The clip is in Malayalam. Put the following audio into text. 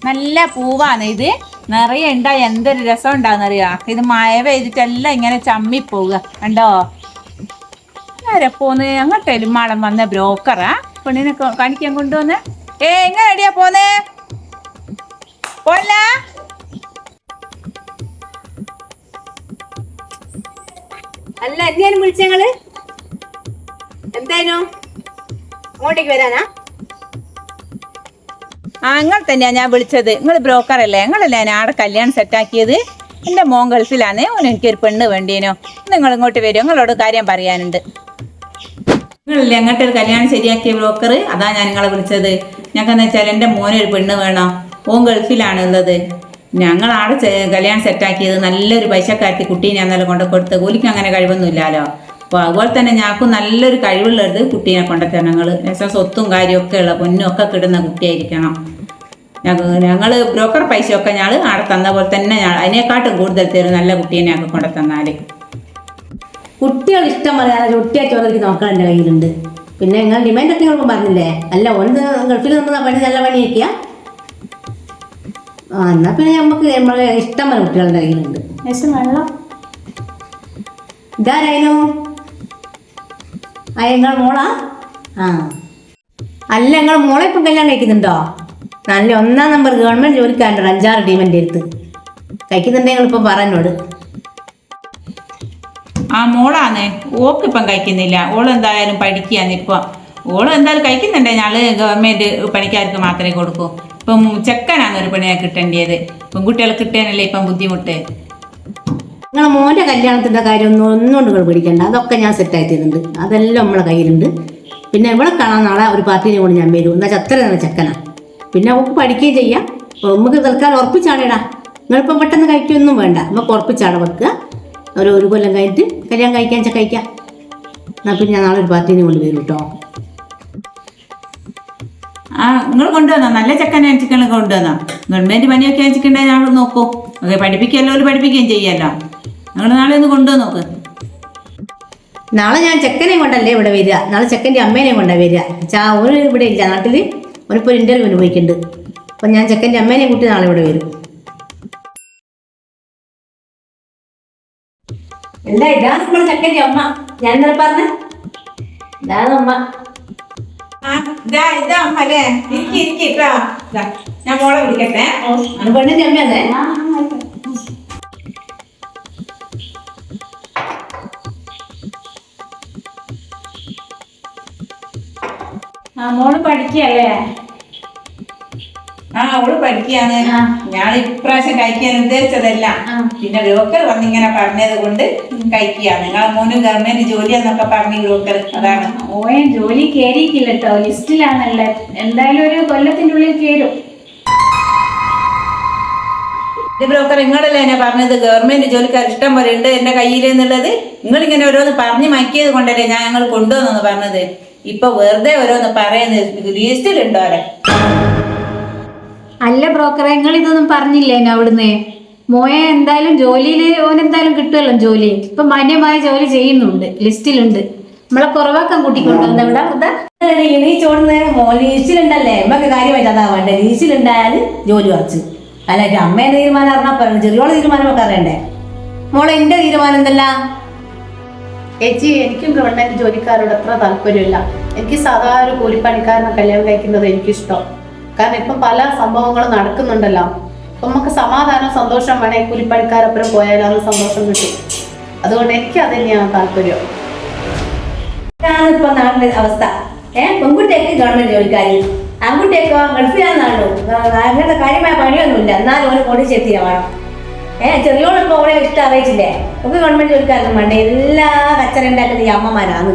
നല്ല പൂവാണ് ഇത്. നിറയെ ഉണ്ടായി എന്തൊരു രസം ഉണ്ടാകുന്നറിയാ. ഇത് മഴ പെയ്തിട്ടെല്ലാം ഇങ്ങനെ ചമ്മിപ്പോവുക കണ്ടോ. ആരെ പോന്ന് അങ്ങോട്ടേലും മാളം വന്ന ബ്രോക്കറാ പെണ്ണിനെ കാണിക്കാൻ കൊണ്ടുവന്ന്. എങ്ങനെ എടിയാ പോന്നേ? പോല അല്ല എന്തിനാലും വിളിച്ചങ്ങള്? എന്തായാലും അങ്ങോട്ടേക്ക് വരാനാ? നിങ്ങൾ തന്നെയാ ഞാൻ വിളിച്ചത്. നിങ്ങൾ ബ്രോക്കറല്ലേ? നിങ്ങളല്ലേ ഞാൻ ആടെ കല്യാണം സെറ്റാക്കിയത്? എൻ്റെ മോൻ ഗൾഫിലാണ്. എനിക്കൊരു പെണ്ണ് വേണ്ടേനോ. നിങ്ങൾ ഇങ്ങോട്ട് വരും, നിങ്ങളോട് കാര്യം പറയാനുണ്ട്. നിങ്ങളല്ലേ അങ്ങോട്ടൊരു കല്യാണം ശരിയാക്കിയ ബ്രോക്കർ? അതാ ഞാൻ നിങ്ങളെ വിളിച്ചത്. ഞങ്ങൾക്കെന്ന് വെച്ചാൽ എൻ്റെ മോനൊരു പെണ്ണ് വേണം. ഓൻ ഗൾഫിലാണ് ഉള്ളത്. ഞങ്ങളാടെ കല്യാണം സെറ്റാക്കിയത് നല്ലൊരു പൈസക്കാർക്ക് കുട്ടീനെ അന്നേരം കൊണ്ട് കൊടുത്ത്. കൂലിക്ക് അങ്ങനെ കഴിവൊന്നുമില്ലല്ലോ. അപ്പോൾ അതുപോലെ തന്നെ ഞങ്ങൾക്ക് നല്ലൊരു കഴിവുള്ളത് കുട്ടീനെ കൊണ്ടുത്തരണം. ഞങ്ങൾ രസം സ്വത്തും കാര്യമൊക്കെ ഉള്ള പൊന്നും ഒക്കെ കിടുന്ന കുട്ടിയായിരിക്കണം. ഞങ്ങൾ ബ്രോക്കർ പൈസയൊക്കെ ഞങ്ങൾ ആടെ തന്ന പോലെ തന്നെ അതിനെക്കാട്ടും കൂടുതൽ തരും നല്ല കുട്ടീനെ ഞങ്ങൾക്ക് കൊണ്ടു തന്നാൽ. കുട്ടികൾ ഇഷ്ടം പറയാതെ ഒട്ടിയായിട്ട് ഓരോരുത്തർക്ക് നോക്കാൻ എൻ്റെ കയ്യിലുണ്ട്. പിന്നെ നിങ്ങൾ ഡിമാൻഡൊക്കെ നിങ്ങൾ പറഞ്ഞില്ലേ? അല്ല ഒന്ന് ഗൾഫിൽ നിന്ന് പണി നല്ല പണിയൊക്കെയ. എന്നാൽ പിന്നെ നമുക്ക് നമ്മളെ ഇഷ്ടം പോലെ കുട്ടികളുടെ കയ്യിലുണ്ട്. പക്ഷെ വെള്ളം ഇതാരായിരുന്നു? നിങ്ങൾ മോളാ? അല്ല നിങ്ങൾ മോളെ ഇപ്പം കല്യാണം കഴിക്കുന്നുണ്ടോ? നല്ല 1-ാം നമ്പർ ഗവൺമെൻറ് ജോലിക്കാരുണ്ടോ? 5-6 ടീമിൻ്റെ അടുത്ത് കഴിക്കുന്നുണ്ടെങ്കിൽ ഇപ്പം പറഞ്ഞോട്. മോളാന്ന് ഓക്കിപ്പം കഴിക്കുന്നില്ല. ഓളെന്തായാലും പഠിക്കുകയാണ് ഇപ്പം. ഓള് എന്തായാലും കഴിക്കുന്നുണ്ട്. ഞങ്ങള് ഗവൺമെൻറ് പണിക്കാർക്ക് മാത്രമേ കൊടുക്കൂ. ഇപ്പം ചെക്കനാണ് ഒരു പെണ്ണിനെ കിട്ടേണ്ടത്. പെൺകുട്ടികളെ കിട്ടാനല്ലേ ഇപ്പം ബുദ്ധിമുട്ട്. നിങ്ങളെ മോൻ്റെ കല്യാണത്തിൻ്റെ കാര്യം ഒന്നുകൊണ്ട് നിങ്ങൾ പിടിക്കണ്ട. അതൊക്കെ ഞാൻ സെറ്റാക്കിയിട്ടുണ്ട്. അതെല്ലാം നമ്മളെ കയ്യിലുണ്ട്. പിന്നെ ഇവിടെ കാണാൻ നാളെ ഒരു പാർട്ടീനെ കൊണ്ട് ഞാൻ വരും. എന്നാൽ അത്ര തന്നെ ചെക്കനാ. പിന്നെ അവൾക്ക് പഠിക്കുകയും ചെയ്യാം. നമുക്ക് തൽക്കാലം ഉറപ്പിച്ചാടേടാ. നിങ്ങളിപ്പം പെട്ടെന്ന് കഴിക്കൊന്നും വേണ്ട. നമുക്ക് ഉറപ്പിച്ചാട വെക്കുക. ഒരു കൊല്ലം കഴിഞ്ഞിട്ട് കല്യാണം കഴിക്കാൻ വെച്ചാൽ കഴിക്കാം. എന്നാൽ പിന്നെ ഞാൻ നാളെ ഒരു പാർട്ടീനെ കൊണ്ട് വരും കേട്ടോ. നിങ്ങൾ കൊണ്ടുവന്നോ? നല്ല ചെക്കനെ ചിക്കൻ കൊണ്ടുവന്നോ? ഗവൺമെൻറ് പണിയൊക്കെ വെച്ചിട്ടുണ്ടെങ്കിൽ ഞങ്ങൾ നോക്കൂ. ഓക്കെ, പഠിപ്പിക്കുമല്ലോ, പഠിപ്പിക്കുകയും ചെയ്യാമല്ലോ. നിങ്ങൾ നാളെ ഒന്ന് കൊണ്ടുവന്ന് നോക്ക്. നാളെ ഞാൻ ചെക്കനെയും കൊണ്ടല്ലേ ഇവിടെ വരിക. നാളെ ചെക്കൻ്റെ അമ്മേനെയും കൊണ്ടാണ് വരിക. ഒരു ഇവിടെ ഇല്ല നാട്ടിൽ. അവനിപ്പോൾ ഒരു ഇൻ്റർവ്യൂവിന് പോയിട്ടുണ്ട്. അപ്പം ഞാൻ ചെക്കൻ്റെ അമ്മേനെയും കൂട്ടി നാളെ ഇവിടെ വരും. അല്ല ഇതാണ് നമ്മുടെ ചെക്കൻ്റെ അമ്മ. ഞാൻ ഇന്നലെ പറഞ്ഞ ഇതാണ് അമ്മ. ഇതാ അമ്മ അല്ലേ? ഞാൻ മോളെ വിളിക്കട്ടെ. പെണ്ണിൻ്റെ അമ്മയല്ലേ? മോള് പഠിക്കല്ലേ? അവള് പഠിക്കാന്ന്. ഞാൻ ഇപ്രാവശ്യം കഴിക്കാൻ ഉദ്ദേശിച്ചതല്ല. പിന്നെ ബ്രോക്കർ വന്നിങ്ങനെ പറഞ്ഞത് കൊണ്ട് കഴിക്കുകയാണ്. നിങ്ങളെ മോനും ഗവൺമെന്റ് ജോലിയാന്നൊക്കെ പറഞ്ഞു ബ്രോക്കർ. അതാണ്. ഓയെ ജോലി കേറിയിട്ടില്ല കേട്ടോ, ലിസ്റ്റിലാണല്ലേ. എന്തായാലും ഒരു കൊല്ലത്തിന്റെ ഉള്ളിൽ കേറും. ബ്രോക്കർ നിങ്ങളല്ലേ എന്നെ പറഞ്ഞത് ഗവൺമെന്റ് ജോലിക്കാർ ഇഷ്ടം പോലെ ഉണ്ട് എന്റെ കയ്യിലെന്നുള്ളത്. നിങ്ങളിങ്ങനെ ഓരോന്ന് പറഞ്ഞ് മയക്കിയത് കൊണ്ടല്ലേ ഞങ്ങൾ കൊണ്ടുവന്നു പറഞ്ഞത്. ഇപ്പൊ വെറുതെ ഓരോന്ന് പറയുന്നത് ലിസ്റ്റിലുണ്ടോ? അല്ല ബ്രോക്കറെ, നിങ്ങൾ ഇതൊന്നും പറഞ്ഞില്ലേ അവിടുന്ന്? മോയെ എന്തായാലും ജോലിയിൽ ഓനെന്തായാലും കിട്ടുമല്ലോ ജോലി. ഇപ്പൊ മാന്യമായ ജോലി ചെയ്യുന്നുണ്ട്, ലിസ്റ്റിലുണ്ട്. നമ്മളെ കുറവാക്കാൻ കൂട്ടിക്കൊണ്ടുവന്ന ഇവിടെ നീ ചോടുന്നേ ലിസ്റ്റിലുണ്ടല്ലേ? നമുക്ക് കാര്യമായിട്ട് അതാ വേണ്ടേ. ലിസ്റ്റിലുണ്ടായാലും ജോലി കുറച്ച്. അല്ല അമ്മേന്റെ തീരുമാനം അറിഞ്ഞാൽ പറഞ്ഞു. ചെറിയോളെ തീരുമാനമൊക്കെ അറിയണ്ടേ? മോളെ എന്റെ തീരുമാനം എന്തല്ല? ചേച്ചി, എനിക്കും ഗവൺമെന്റ് ജോലിക്കാരോട് അത്ര താല്പര്യമില്ല. എനിക്ക് സാധാരണ ഒരു കൂലിപ്പണിക്കാരനെ കല്യാണം കഴിക്കുന്നത് എനിക്കിഷ്ടം. കാരണം ഇപ്പം പല സംഭവങ്ങളും നടക്കുന്നുണ്ടല്ലോ. അപ്പം നമുക്ക് സമാധാനം സന്തോഷം വേണേ കൂലിപ്പണിക്കാരൊപ്പം പോയാലും അത് സന്തോഷം കിട്ടും. അതുകൊണ്ട് എനിക്ക് അത് തന്നെയാണ് താല്പര്യം. ഇതാണ് ഇപ്പൊ നാടിന്റെ അവസ്ഥ. പെൺകുട്ടിയൊക്കെ ഗവൺമെന്റ് ജോലിക്കാരി, ആൺകുട്ടിയൊക്കെ ഗൾഫിലാണെന്നാണല്ലോ. അങ്ങനത്തെ കാര്യമായ പണിയൊന്നുമില്ല. എന്നാലും ഓന് കൊടി ചെത്തിയ വേണം. ചെറിയോളിപ്പോ ഓളെ ഇഷ്ടം അറിയിച്ചില്ലേ? ഒക്കെ ഗവൺമെന്റ് ജോലിക്കാരൊന്നും വേണ്ട. എല്ലാ കച്ചറ ഉണ്ടാക്കുന്നത് ഈ അമ്മമാരാണ്.